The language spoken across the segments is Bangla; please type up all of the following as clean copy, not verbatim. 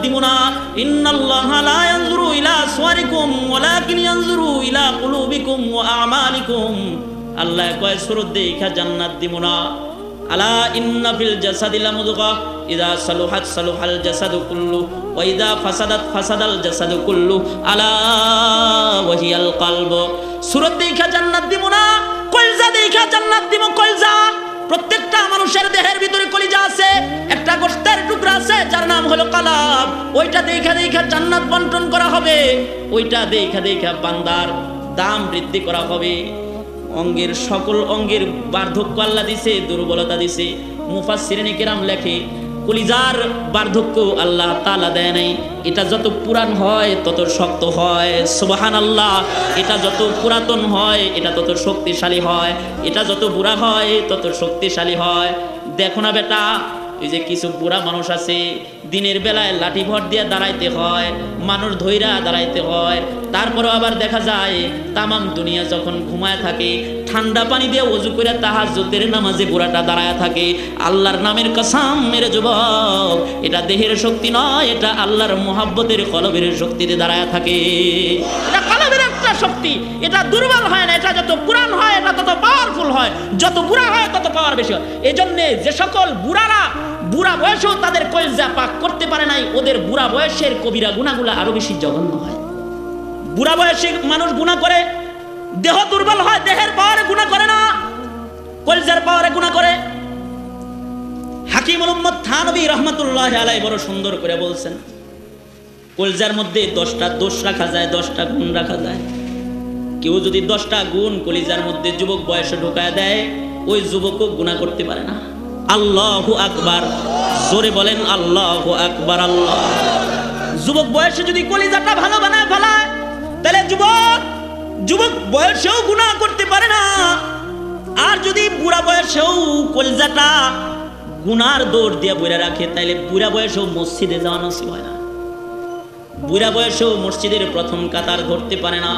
দিব না। ইন্নাল্লাহা লা ইয়ানজুরু ইলা সুওয়ারিকুম ওয়ালাকিন ইয়ানজুরু ইলা কুলুবিকুম ওয়া আমালিকুম। আল্লাহ কয় সুরত দেখা জান্নাত দিব না। আলা ইন্না ফিল জাসাদি লামুদগা ইযা সালুহাত সালুহাল জাসাদু কুল্লু ওয়া ইযা ফাসাদাত ফাসাদাল জাসাদু কুল্লু আলা ওয়া হিয়াল কলব। সুরত দেখা জান্নাত দিব না, কলিজা দেখা জান্নাত দিব। কলিজা, প্রত্যেকটা মানুষের দেহের ভিতরে কলিজা আছে, একটা গোশতের টুকরা আছে যার নাম হলো কলব। ওইটা দেখা দেখা জান্নাত বন্টন করা হবে, ওইটা দেখা দেখা বান্দার দাম বৃদ্ধি করা হবে। অঙ্গের সকল অঙ্গের বার্ধক্য আল্লাহ দিছে, দুর্বলতা দিছে। মুফাসসিরিনে কেরাম লেখে কলিজার বার্ধক্য আল্লাহ তাআলা দেয় নাই। এটা যত পুরান হয় তত শক্ত হয়। সুবহানাল্লাহ। এটা যত পুরাতন হয় এটা তত শক্তিশালী হয়, এটা যত বুড়া হয় তত শক্তিশালী হয়। দেখো না বেটা, ওই যে কিছু বুড়া মানুষ আছে, দিনের বেলায় লাঠি ভর দিয়ে দাঁড়াইতে হয়, মানুষ ধইরা দাঁড়াইতে হয়। তারপরেও আবার দেখা যায় তামাম দুনিয়া যখন ঘুমায় থাকে, ঠান্ডা পানি দিয়ে ওযু করে তাহাজ্জুদের নামাজে বুড়াটা দাঁড়ায় থাকে। আল্লাহর নামের কসম মেরে যুবক, এটা দেহের শক্তি নয়, এটা আল্লাহর মুহাব্বতের কলবের শক্তিতে দাঁড়ায় থাকে। এটা কলবের একটা শক্তি, এটা দুর্বল হয় না। এটা যত পুরান হয় এটা তত পাওয়ারফুল হয়, যত বুড়া হয় তত পাওয়ার বেশি হয়। এই জন্যে যে সকল বুড়ারা বুড়া বয়সেও তাদের কলিজা পাক করতে পারে নাই, ওদের বুড়া বয়সের কবিরা গুনাহগুলো আরো বেশি জঘন্য হয়। বুড়া বয়সে মানুষ গুনাহ করে, দেহ দুর্বল হয়, দেহের পাওয়ারে গুনাহ করে না, কলিজার পাওয়ারে গুনাহ করে। হাকিমুল উম্মত থানবী রাহমাতুল্লাহি আলাইহি বড় সুন্দর করে বলছেন, কলিজার মধ্যে 10টা দোষ রাখা যায়, 10টা গুণ রাখা যায়। কেউ যদি 10টা গুণ কলিজার মধ্যে যুবক বয়সে ঢোকায় দেয়, ওই যুবকও গুনাহ করতে পারে না। আল্লাহু আকবার, জোরে বলেন আল্লাহু আকবার। আল্লাহ, যুবক বয়সে যদি কলিজাটা ভালো বানায় ফেলায়, তাহলে যুবক বয়সেও গুনাহ করতে পারে না। আর যদি বুড়া বয়সেও কলিজাটা গুনার দৌড় দিয়ে বইরা রাখে, তাইলে বুড়া বয়সেও মসজিদে যাওয়া নসিব হয় না। বুড়া বয়সেও মসজিদের প্রথম কাতার ধরতে পারে না,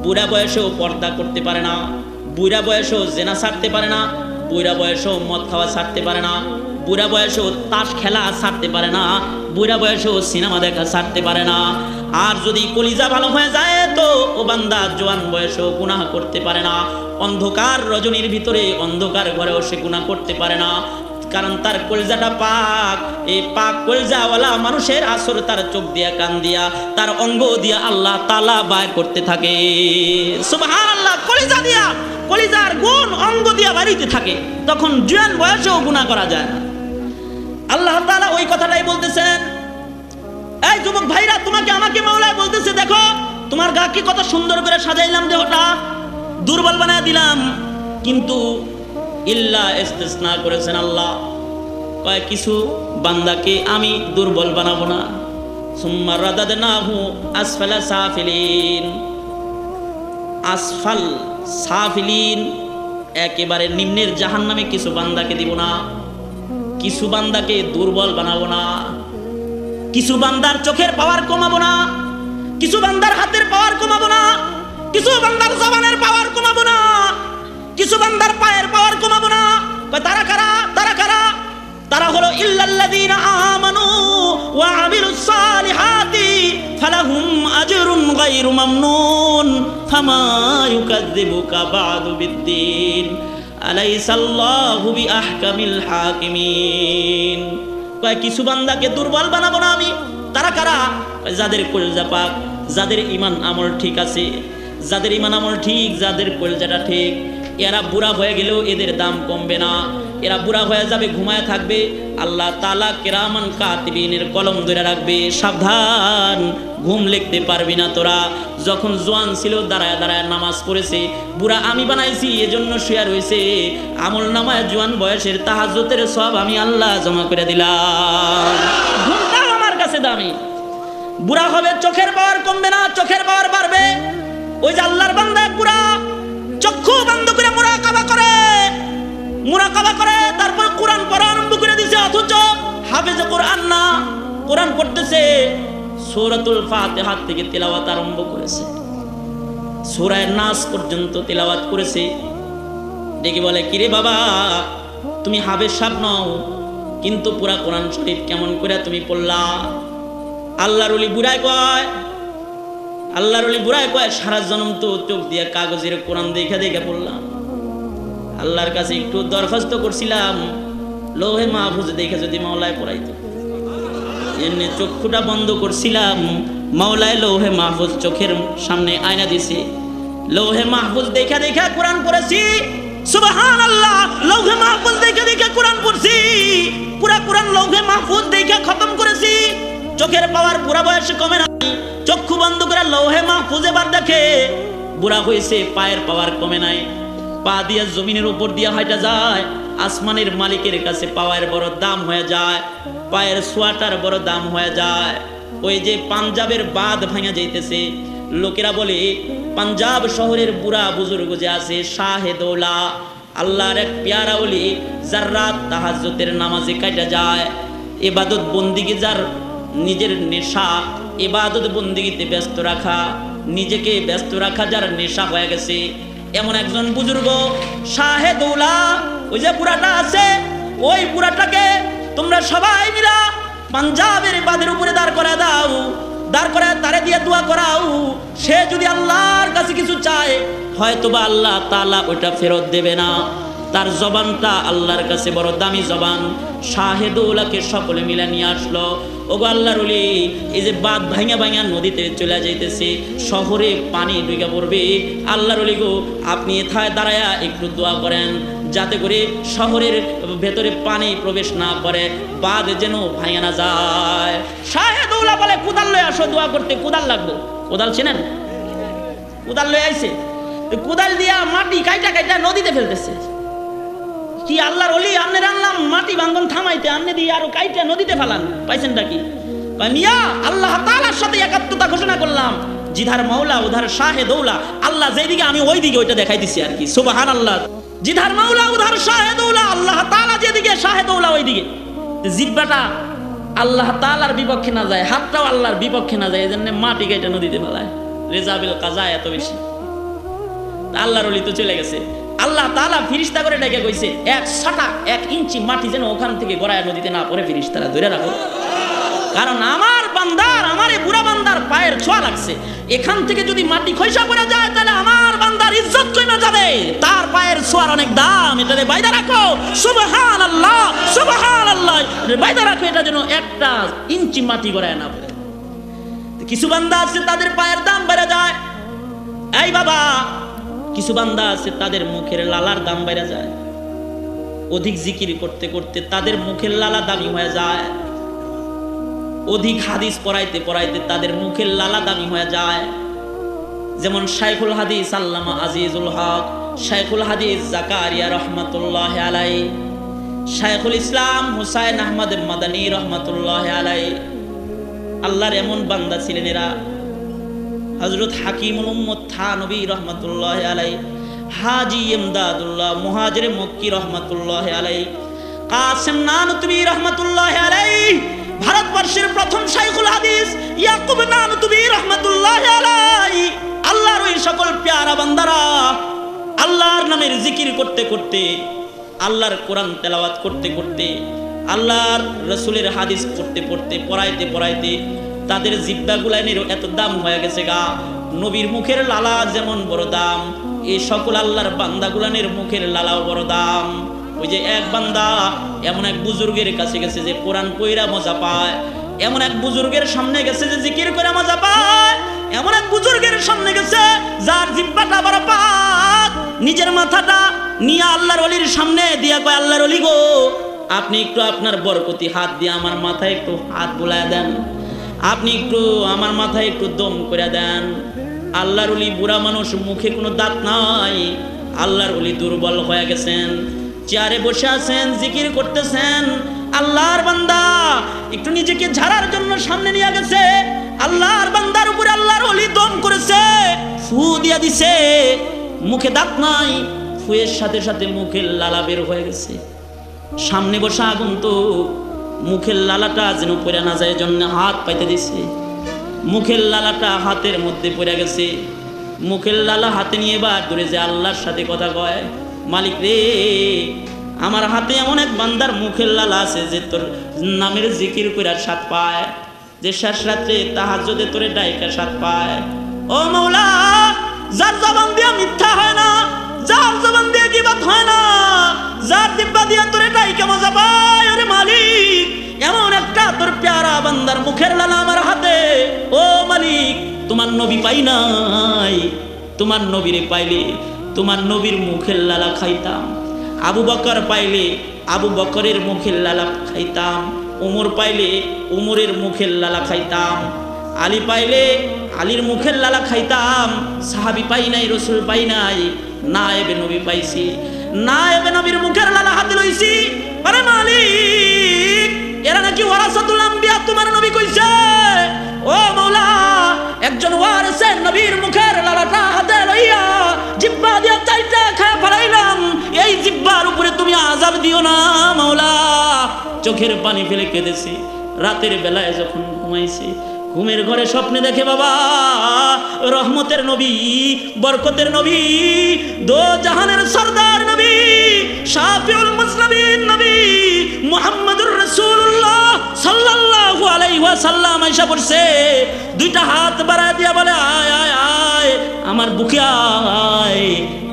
বুড়া বয়সেও পর্দা করতে পারে না, বুড়া বয়সেও জেনা ছাড়তে পারে না, বুড়া বয়সেও মদ খাওয়া ছাড়তে পারে না, বুড়া বয়সেও তাস খেলা ছাড়তে পারে না, বুড়া বয়সেও সিনেমা দেখা ছাড়তে পারে না। আর যদি কলিজা ভালো হয়ে যায় তো ও বান্দা জওয়ান বয়সেও গুনাহ করতে পারে না। অন্ধকার রজনীর ভিতরে অন্ধকার ঘরেও সে গুনাহ করতে পারে না, কারণ তার কলিজাটা পাক। এই পাক কলিজাওয়ালা মানুষের আসর তার চোখ দিয়া, কান দিয়া, তার অঙ্গ দিয়া আল্লাহ তাআলা বাইর করতে থাকে। সুবহানাল্লাহ। কলিজা দিয়া, কলিজার গুণ অঙ্গ দিয়া বাড়িতে থাকে, তখন জওয়ান বয়সেও গুনাহ করা যায় না। আল্লাহ তাআলা ওই কথাটাই বলতেছেন, এই যুবক ভাইরা, তোমাকে আমাকে মাওলা বলতেছে, দেখো তোমার গাকে কত সুন্দর করে সাজাইলাম, দেহটা দুর্বল বানায় দিলাম, কিন্তু ইল্লা ইস্তিসনা করেছেন আল্লাহ। কয় কিছু বান্দাকে আমি দুর্বল বানাবো না। সুম্মা রাদাদনাহু আসফালা সাফিলিন। আসফাল সাফিলিন, একেবারে নিম্নের জাহান্নামে কিছু বান্দাকে দিব না। কিছু বান্দাকে দুর্বল বানাবো না, কিছু বান্দার চোখের পাওয়ার কমাবো না, কিছু বান্দার হাতের পাওয়ার কমাবো না, কিছু বান্দার জবানের পাওয়ার কমাবো না, কিছু বান্দার পায়ের পাওয়ার কমাবো না। তারা কারা? তারা কারা? তারা হলো ইল্লাল্লাযীনা আমানু ওয়া আমিলুস সালিহাতি ফালাহুম আজরুন গায়রু মামনুন ফামা ইউকাযযিবুকা বা'দু বিদ্দীন আলাইসাল্লাহু বিআহকামিল হাকিমিন। কয় কিছু বান্দাকে দুর্বল বানাবো না আমি। তারা কারা? যাদের কলিজা পাক, যাদের ঈমান আমল ঠিক আছে, যাদের ঈমান আমল ঠিক, যাদের কলিজাটা ঠিক। এরা বুড়া হয়ে গেলেও এদের দাম কমবে না, এরা বুড়া হয়ে যাবে, ঘুমায় থাকবে, আল্লাহ তাআলা কিরামান কাতিবিনের কলম ধরে রাখবে, সাবধান, ঘুম লিখতে পারবি না তোরা। যখন জওয়ান ছিল দাঁড়ায় দাঁড়ায় নামাজ পড়েছে, বুড়া আমি বানাইছি এজন্য শুয়ে রয়েছে, আমল নামায় জওয়ান বয়সের তাহাজ্জুদের সওয়াব আমি আল্লাহ জমা করে দিলাম। ঘুমটাও আমার কাছে দামি। বুড়া হবে, চোখের পাওয়ার কমবে না, চোখের পাওয়ার বাড়বে। ওই যে আল্লাহর বান্দা বুড়া চক্ষু বন্ধ করে মুরাকাবা করে, তারপর কোরআন পড়া আরম্ভ করে দিয়েছে, অথচ হাফেজে কোরআন না, কোরআন পড়তেছে, সূরাতুল ফাতিহা থেকে তিলাওয়াত আরম্ভ করেছে, সূরা নাস পর্যন্ত তিলাওয়াত করেছে। ডেকে বলে, কিরে বাবা, তুমি হাফেজ সাহেব নও, কিন্তু পুরা কোরআন শরীফ কেমন করে তুমি পড়লা? আল্লাহর ওলি বুড়ায় কয় সারা জন্ম তো চোখ দিয়ে কাগজের কোরআন দেখে দেখে পড়লাম, আল্লাহর কাছে একটু দরখাস্ত করছিলাম লৌহে মাহফুজ দেখে যদি মাওলায় পড়াইতো। এমনি চক্ষুটা বন্ধ করছিলাম, মাওলায় লৌহে মাহফুজ চোখের সামনে আয়না দিছে, লৌহে মাহফুজ দেখে দেখে কোরআন পড়েছি। সুবহানাল্লাহ, লৌহে মাহফুজ দেখে দেখে কোরআন পড়ছি, পুরা কোরআন লৌহে মাহফুজ দেখে খতম করেছি। চোখের পাওয়ার পুরা বয়সে কমে নাই, চক্ষু বন্ধ করে লৌহে মাহফুজ এবার দেখে বুড়া হয়েছে, পায়ের পাওয়ার কমে নাই, পা দিয়ে জমিনের উপর দিয়ে হাঁটা যায়। আসমানের মালিকের কাছে পাওয়ার বড় দাম হয়ে যায়, পায়ের সোয়াটার বড় দাম হয়ে যায়। ওই যে পাঞ্জাবের বাঁধ ভাঙা যাইতেছে, লোকেরা বলে পাঞ্জাব শহরের বুড়া বুজুর্গ যে আছে শাহেদৌলা, আল্লাহর এক পেয়ারা ওলি, যার রাত তাহাজ্জুদের নামাজে কাটা যায়, ইবাদত বন্দিগি, যার নিজের নেশা ইবাদত বন্দিগিতে ব্যস্ত রাখা, নিজেকে ব্যস্ত রাখা যার নেশা হয়ে গেছে, এমন একজন বুজুর্গ শাহেদৌলা। ওই যে বুড়াটা আছে, ওই বুড়াটাকে তোমরা সবাই মিলা পাঞ্জাবের বাঁধের উপরে দাঁড় করে দাও, দাঁড় করে তারে দিয়ে দোয়া করাও। সে যদি আল্লাহর কাছে কিছু চায়, হয়তোবা আল্লাহ তাআলা ওটা ফেরত দেবে না। তার জবানটা আল্লাহর কাছে বড় দামি জবান। শাহেদৌলাকে সকলে মিলে নিয়ে আসলো। ওগো আল্লাহর ওলি, এই যে বাঁধ ভাঙা ভাঙা নদীতে চলে যাইতেছে, শহরে পানি ঢুকে পড়বে, আল্লাহর ওলি গো, আপনি এথায় দাঁড়ায়া একটু দোয়া করেন, যাতে করে শহরের ভেতরে পানি প্রবেশ না করে, বাঁধ যেন ভাঙা না যায়। শাহেদৌলা বলে কোদাল লয়ে আসো দোয়া করতে। কোদাল লাগবো, কোদাল চেনেন? কোদাল লয়ে আইছে, কোদাল দিয়া মাটি কাইটা কাইটা নদীতে ফেলতেছে। কি আল্লাহর ওলি, আপনি আনলাম মাটি ভাঙ্গন থামাইতে, আপনি দিয়ে আরো কাইটা নদীতে ফেলান, পাইছেনটা কি? মিয়া, আল্লাহ তাআলার সাথে একাত্মতা ঘোষণা করলাম, জিধার মাওলা উধার শাহেদৌলা, আল্লাহ যেদিকে আমি ওই দিকে ওইটা দেখাই দিছি আর কি। সুবহানাল্লাহ, জিধার মাওলা উধার শাহেদৌলা, আল্লাহ তাআলা যেদিকে শাহেদৌলা ওইদিকে। জিহ্বাটা আল্লাহ তাআলার বিপক্ষে না যায়, হাতটাও আল্লাহর বিপক্ষে না যায়, এজন্য মাটি কাইটা নদীতে ফেলায়। রেজাবিল কাজা এত বেশি। আল্লাহর ওলি তো চলে গেছে, আল্লাহ তাআলা ফিরিস্তা করে ডেকে কইছে, 1 ইঞ্চি মাটি যেন ওখান থেকে গড়ায় নদীতে না পড়ে, ফিরিস্তারা ধরে রাখো, কারণ আমার বান্দার, আমার এই বুড়া বান্দার পায়ের ছোঁয়া লাগছে। এখান থেকে যদি মাটি খইসা পড়ে যায়, তাহলে আমার বান্দার ইজ্জত কইমা যাবে, তার পায়ের ছোঁয়ার অনেক দাম, এটারে বাইদা রাখো। সুবহানাল্লাহ, সুবহানাল্লাহ, বাইদা রাখো, এটা যেন 1 ইঞ্চি মাটি গড়ায় না পড়ে। কিছু বান্দা আছে তাদের পায়ের দাম বেড়ে যায়। এই বাবা, কিছু বান্দা আছে তাদের মুখের লালার দাম বেড়ে যায়, অধিক জিকির করতে করতে তাদের মুখের লালা দামি হয়ে যায়, অধিক হাদিস পড়াইতে পড়াইতে তাদের মুখের লালা দামি হয়ে যায়। যেমন শাইখুল হাদিস আল্লামা আজিজুল হক, শাইখুল হাদিস জাকারিয়া রহমাতুল্লাহ আলাই, শাইখুল ইসলাম হুসাইন আহমদ মাদানী রহমাতুল্লাহ আলাই। আল্লাহর এমন বান্দা ছিলেন এরা। হযরত হাকিমুল উম্মত থানবী রহমাতুল্লাহ আলাই, হাজী ইমদাদুল্লাহ মুহাজির মক্কি রহমাতুল্লাহ আলাই, কাসিম নানুতুবি রহমাতুল্লাহ আলাই, ভারতবর্ষের প্রথম শাইখুল হাদিস ইয়াকুব নানুতুবি রহমাতুল্লাহ আলাই। আল্লাহর ওই সকল প্যারা বান্দারা আল্লাহর নামের জিকির করতে করতে, আল্লাহর কোরআন তেলাওয়াত করতে করতে, আল্লাহর রাসূলের হাদিস পড়তে পড়তে, পড়াইতে পড়াইতে তাদের জিহ্বাগুলানের এত দাম হয়ে গেছে গা। নবীর মুখের লালা যেমন বড় দাম, এই সকল আল্লাহর বান্দাগুলানের মুখের লালাও বড় দাম। ওই যে এক বান্দা এমন এক বুজুর্গের কাছে গেছে যে কোরআন পইরা মজা পায়, এমন এক বুজুর্গের সামনে গেছে যে জিকির করে মজা পায়, এমন এক বুজুর্গের সামনে গেছে যার জিহ্বাটা বড় পাক, নিজের মাথাটা নিয়ে আল্লাহর ওলির সামনে দিয়া কয়, আল্লাহর ওলি গো, আপনি একটু আপনার বরকতি হাত দিয়ে আমার মাথায় একটু হাত বুলায় দেন, আপনি একটু আমার মাথায় একটু দম করে দেন। আল্লাহর ওলি বুড়া মানুষ, মুখে কোনো দাঁত নাই, আল্লাহর ওলি দুর্বল হয়ে গেছেন, চেয়ারে বসে আছেন, জিকির করতেছেন। আল্লাহর বান্দা একটু নিজেকে ঝাড়ার জন্য সামনে নিয়ে গেছে, আল্লাহর বান্দার উপরে আল্লাহর ওলি দম করেছে, ফু দিয়া দিছে, মুখে দাঁত নাই, ফুয়ের সাথে সাথে মুখের লালা বের হয়ে গেছে। সামনে বসা আগন্তুক মুখের লালাটা যেন পড়ে না যায় জন্য হাত পাইতে দিছে, মুখের লালাটা হাতের মধ্যে পড়ে গেছে, মুখের লালা হাতে নিয়ে এবার ধরে যে আল্লাহর সাথে কথা কয়, মালিক রে, আমার হাতে এমন এক বান্দার মুখের লালা আছে যে তোর নামের জিকির করে স্বাদ পায়, যে শেষ রাত্রে তাহাজ্জুদে তোরে ডাইকা সাত পায়। ও মাওলা, যার জবান দিয়ে মিথ্যা হয় না, যার জবান দিয়ে গীবত হয় না, যার জিহ্বা দিয়ে তোরে ডাইকা মজা পায়, ওরে মালিক এমন একটা তোর প্যারা বান্দার মুখের লালা আমার হাতে। ও মালিক, তোমার নবী পাই নাই, তোমার নবীরে পাইলে তোমার নবীর মুখের লালা খাইতাম। আবু বকর পাইলে আবু বকরের মুখের লালা খাইতাম। উমর পাইলে উমরের মুখের লালা খাইতাম। আলী পাইলে আলীর মুখের লালা খাইতাম। সাহাবী পাই নাই, রসুল পাই নাই, নায়েবে নবী পাইছি, নায়েবে নবীর মুখের লালা হাতে লইছি। আরে মালিক, এরা নাকি ওয়ারাসাতুল আম্বিয়া, তোমার নবী কইছে। ও মাওলা, একজন ওয়ারিসের নবীর মুখের লালাটা হাতে লইয়া জিহ্বা দিয়া চাইটা খায় ফেলাইলাম। এই জিহ্বার উপরে তুমি আযাব দিও না মাওলা। চোখের পানি ফেলে কেঁদেছি। রাতের বেলায় যখন ঘুমাইছি, ঘুমের ঘরে স্বপ্নে দেখে বাবা রহমতের নবী, বরকতের নবী, দো জাহানের সরদার নবী, শাফিউল মুসলিমিন নবী মুহাম্মদুর রাসূলুল্লাহ সাল্লাল্লাহু আলাইহি ওয়াসাল্লাম আয়েশা পড়ছে। দুইটা হাত বাড়ায় দিয়া বলে, আয় আয় আয় আমার বুকে আয়,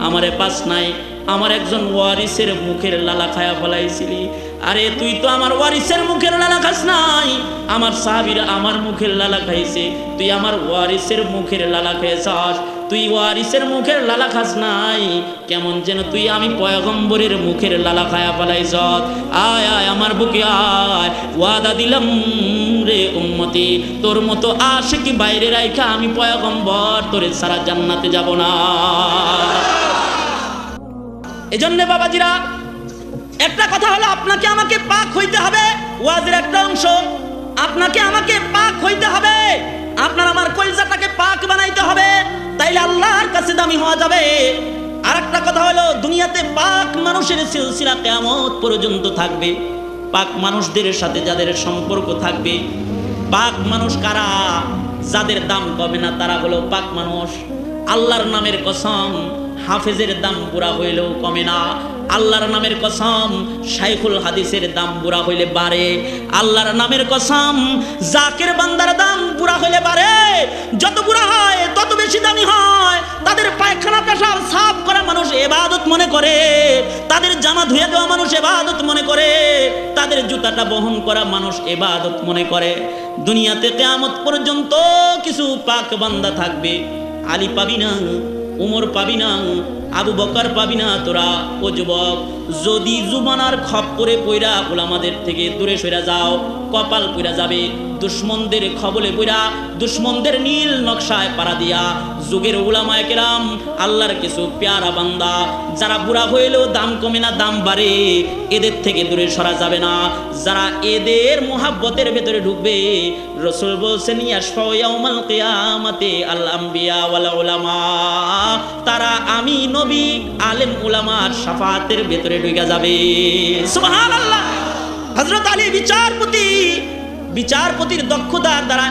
আমারে পাস নাই, আমার একজন ওয়ারিসের মুখের লালা খায়া ফলাইছিলি। আরে তুই তো আমার ওয়ারিসের মুখের লালা খাস নাই, আমার সাহাবীরা আমার মুখের লালা খাইছে, তুই আমার ওয়ারিসের মুখের লালা খেয়েছাস। তুই ওয়ারিসের মুখের লালা খাস নাই, কেমন যেন তুই আমি পয়গম্বরের মুখের লালা খায়া ফলাইছ। আয় আয় আমার বুকে আয়, ওয়াদা দিলাম রে উম্মতি, তোর মতো আশিকি বাইরে রাইখা আমি পয়গম্বর তোরে সারা জান্নাতে যাব না। এজন্য বাবাজিরা, একটা কথা হলো আপনাকে আমাকে পাক হইতে হবে। ওয়াজের একটা অংশ, আপনাকে আমাকে পাক হইতে হবে। আপনার আমার কলিজাটাকে পাক বানাইতে হবে, তাইলে আল্লাহর কাছে দামি হওয়া যাবে। আর একটা কথা হলো, দুনিয়াতে পাক মানুষের সিলসিলা কিয়ামত পর্যন্ত থাকবে। পাক মানুষদের সাথে যাদের সম্পর্ক থাকবে। পাক মানুষ কারা? যাদের দাম কমে না তারা হলো পাক মানুষ। আল্লাহর নামের কসম, হাফেজের দাম বুড়া হইলেও কমে না। আল্লাহর নামের কসম, শাইখুল হাদিসের দাম বুড়া হইলে বাড়ে। আল্লাহর নামের কসম, জাকির বান্দার দাম বুড়া হইলে বাড়ে। যত বুড়া হয় তত বেশি দামি হয়। তাদের পায়খানা পেশাব সাফ করা মানুষ ইবাদত মনে করে, তাদের জামা ধুয়ে দেওয়া মানুষ ইবাদত মনে করে, তাদের জুতাটা বহন করা মানুষ ইবাদত মনে করে। দুনিয়াতে কিয়ামত পর্যন্ত কিছু পাক বান্দা থাকবে। আলী পাবি না, উমর পাবি না, আবু বকর পাবি না তোরা। ও যুবক, যদি জুবানার খপ্পরে পইরা উলামাদের থেকে দূরে সরে যাও, কপাল পইরা যাবে। দুশ্মনদের খবলে পইরা, দুশ্মনদের নীল নকশায় পাড়া দিয়া যুগের উলামায়ে কেরাম, আল্লাহর কিছু প্যারা বান্দা যারা বুড়া হইলেও দাম কমে না, দাম বাড়ে, এদের থেকে দূরে সরা যাবে না। যারা এদের মুহাব্বতের ভেতরে ঢুকবে, রাসূল বলছেন ইয়াশফাউ ইয়াউমাল কিয়ামাতি আল আম্বিয়া ওয়াল উলামা, তারা আমি নবী আলেম উলামার শাফাতের ভেতরে ঢুকে যাবে। সুবহানাল্লাহ। হযরত আলী বিচারপতির দক্ষতার দ্বারা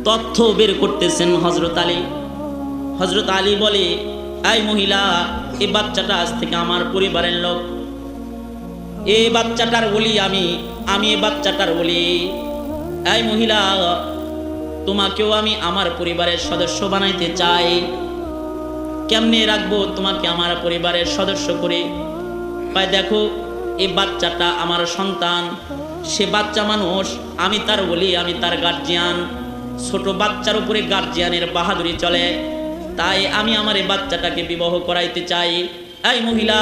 তথ্য বের করতেছেন হযরত আলী বলে, এই মহিলা, এই বাচ্চাটা আজ থেকে আমার পরিবারের লোক, এই বাচ্চাটার বলি আমি এই বাচ্চাটার বলি। এই মহিলা, তোমাকেও আমি আমার পরিবারের সদস্য বানাইতে চাই। কেমনে রাখবো তোমাকে আমার পরিবারের সদস্য করে? ভাই দেখো, এই বাচ্চাটা আমার সন্তান, সে বাচ্চা মানুষ, আমি তার বলি, আমি তার গার্জিয়ান। ছোট বাচ্চার উপরে গার্জিয়ানের বাহাদুরি চলে, তাই আমি আমার এই বাচ্চাটাকে বিবাহ করাইতে চাই। এই মহিলা,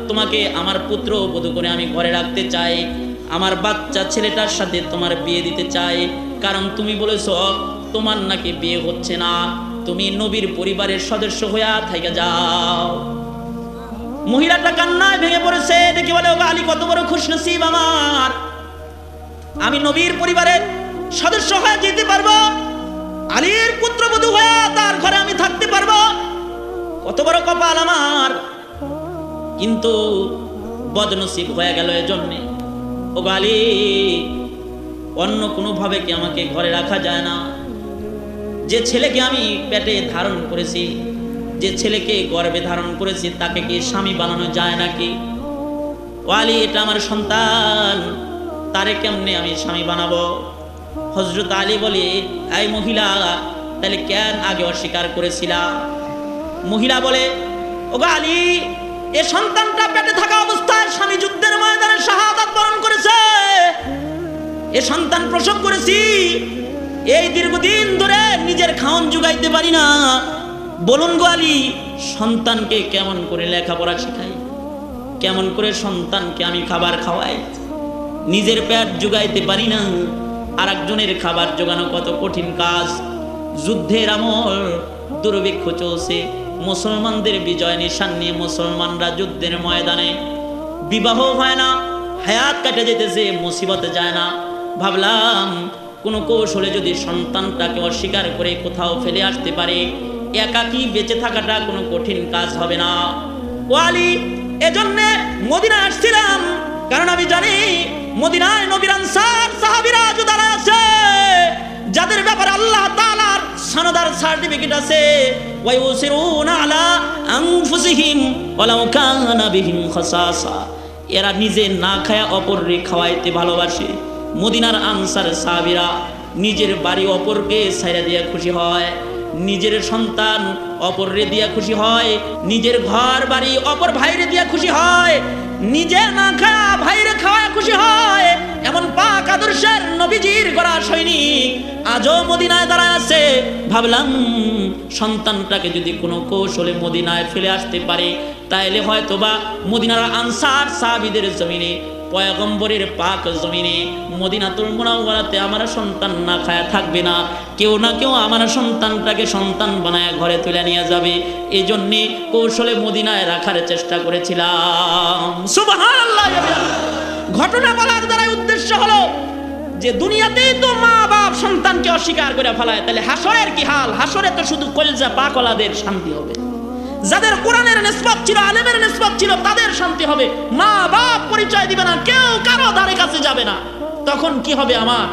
তোমাকে আমার পুত্র বধূ করে আমি ঘরে রাখতে চাই। আমার বাচ্চা ছেলেটার সাথে তোমার বিয়ে দিতে চাই, কারণ তুমি বলেছো তোমার নাকি বিয়ে হচ্ছে না, তুমি নবীর পরিবারের সদস্য হইয়া থাইকা যাও। মহিলাটা কান্নায় ভেঙে পড়েছে। দেখি বলে, ও আলী, কত বড় খুশনসিব আমার, আমি নবীর পরিবারের সদস্য হয়ে যেতে পারবো, আলীর পুত্রবধূ হয়ে তার ঘরে আমি থাকতে পারবো, কত বড় কপাল আমার। কিন্তু বদনসিব হয়ে গেল এজন্যে। ও আলী, অন্য কোনো ভাবে কি আমাকে ঘরে রাখা যায় না? যে ছেলেকে আমি পেটে ধারণ করেছি, যে ছেলেকে গর্ভে ধারণ করেছি, তাকে কি স্বামী বানানো যায় নাকি? ও আলী, এটা আমার সন্তান, তারে কেমনে আমি স্বামী বানাবো? হযরত আলী বলে, এই মহিলা, তাহলে কেন আগে অস্বীকার করেছিলা? মহিলা বলে, ওগো আলী, এ সন্তানটা পেটে থাকা অবস্থায় স্বামী যুদ্ধের ময়দানে শাহাদাত বরণ করেছে। এ সন্তান প্রসব করেছি, এই দীর্ঘদিন ধরে নিজের খাওন জুগাইতে পারি না। বলুন গো আলী, সন্তানকে কেমন করে লেখাপড়া শেখাই, কেমন করে সন্তানকে আমি খাবার খাওয়াই? নিজের পেট জুগাইতে পারি না, আর একজনের খাবার জোগানো কত কঠিন কাজ। যুদ্ধের আমল, দুর্ভিক্ষ চলছে, মুসলমানদের বিজয় নিশান নিয়ে মুসলমানরা যুদ্ধের ময়দানে, বিবাহ হয় না, হায়াত কাটে যেতেছে, মুসিবতে যায় না। ভাবলাম কোনো কৌশলে যদি সন্তানটাকে অস্বীকার করে কোথাও ফেলে আসতে পারে, একাকী বেঁচে থাকাটা কোনো কঠিন কাজ হবে না। ও আলী, এজন্যে মদিনা আসছিলাম, কারণ আমি জানি মদিনায় নবীর আনসার সাহাবীরা যারা আছে, যাদের ব্যাপারে আল্লাহ তাআলার সনদার সার্টিফিকেট আছে, ওয়া ইউসিরুনা আলা আনফুসিহিম ওয়ালাউ কানা বিহিম খাসাসা, এরা নিজে না খায়া অপরকে খাওয়াইতে ভালোবাসে। মদিনার আনসার সাহাবীরা নিজের বাড়ি অপরকে ছাইরা দিয়া খুশি হয়, নিজের সন্তান অপররে দিয়া খুশি হয়, নিজের ঘর বাড়ি অপর ভাইরে দিয়া খুশি হয়, নিজে না খায়া ভাইরে খাওয়া খুশি হয়। এমন পাক আদর্শের নবীজির গড়া সৈনিক আজও মদিনায় দাঁড়ায় আছে। ভাবলাম সন্তানটাকে যদি কোনো কৌশলে মদিনায় ফেলে আসতে পারে, তাইলে হয়তোবা মদিনার আনসার সাহাবীদের জমিনে, পয়গম্বরের পাক জমিনে, মদিনাতুল মুনাওয়ারাতে আমার সন্তান না খায়া থাকবে না। কেউ না কেউ আমার সন্তানটাকে সন্তান বানায় ঘরে তুলে নিয়ে যাবে। এই জন্যে কৌশলে মদিনায় রাখার চেষ্টা করেছিলাম। সুবহানাল্লাহ। ঘটনা বলার দ্বারা উদ্দেশ্য হলো যে দুনিয়াতেই তো মা বাপ সন্তানকে অস্বীকার করে ফেলায়, তাহলে হাসরের কি হাল? হাসরে তো শুধু কলিজা পাকলাদের শান্তি হবে, যাদের কোরআনের নিসবত ছিল, আলেমের নিসবত ছিল, তাদের শান্তি হবে। মা বাপ পরিচয় দিবে না, কেউ কারো ধারে কাছে যাবে না। তখন কি হবে আমার?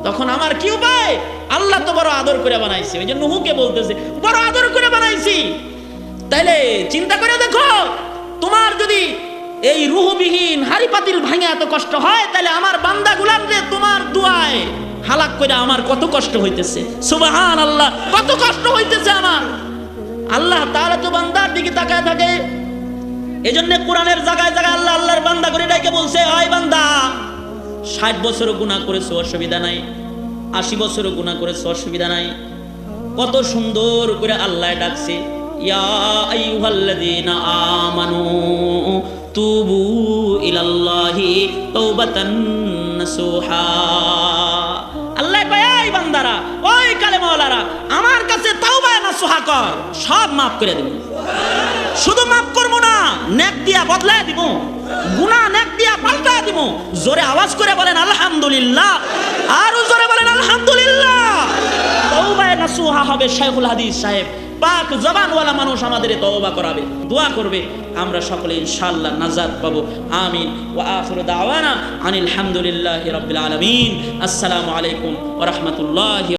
তখন আমার কি উপায়? আল্লাহ তো বড় আদর করে বানাইছে, ওই যে নুহুকে বলতেছে বড় আদর করে বানাইছি। তাইলে চিন্তা করে দেখো, তোমার যদি এই রুহবিহীন হাড়ি পাতিল ভাঙে এত কষ্ট হয়, তাহলে আমার বান্দাগুলার যে তোমার দুয়ায় হালাক করে আমার কত কষ্ট হইতেছে। সুবহানাল্লাহ, কত কষ্ট হইতেছে আমার। আল্লাহ তাআলা তো বান্দার দিকে তাকায় থাকে। এজন্য কোরআনের জায়গায় জায়গায় আল্লাহ আল্লাহর বান্দা করে ডাকে বলছে, আয় বান্দা, 60 বছরও গুনাহ করেছো অসুবিধা নাই, 80 বছরও গুনাহ করেছো অসুবিধা নাই। কত সুন্দর করে আল্লাহ ডাকছে, ইয়া আইয়ুহাল্লাযীনা আমানু তুবু ইলাল্লাহি তাওবাতান নাসুহা। আল্লাহ কয়, এই বান্দারা, ওই কালেমাওয়ালারা, আমার কাছে তাওবা নাসুহা কর, সব মাফ করে দেব। শুধু মাফ করব না, নেক দিয়া বদলায় দিব, গুনাহ নেক দিয়া পাল্টায় দিব। জোরে আওয়াজ করে বলেন আলহামদুলিল্লাহ, আর জোরে বলেন আলহামদুলিল্লাহ। তাওবা নাসুহা হবে শাইখুল হাদিস সাহেব, পাক জবানওয়ালা মানুষ আমাদের তওবা করাবে, দোয়া করবে, আমরা সকলে ইনশাআল্লাহ নাজাত পাবো। আমিন। ওয়া আখিরু দাওয়ানা আনিল হামদুলিল্লাহি রাব্বিল আলামিন। আসসালামু আলাইকুম ওয়া রাহমাতুল্লাহি।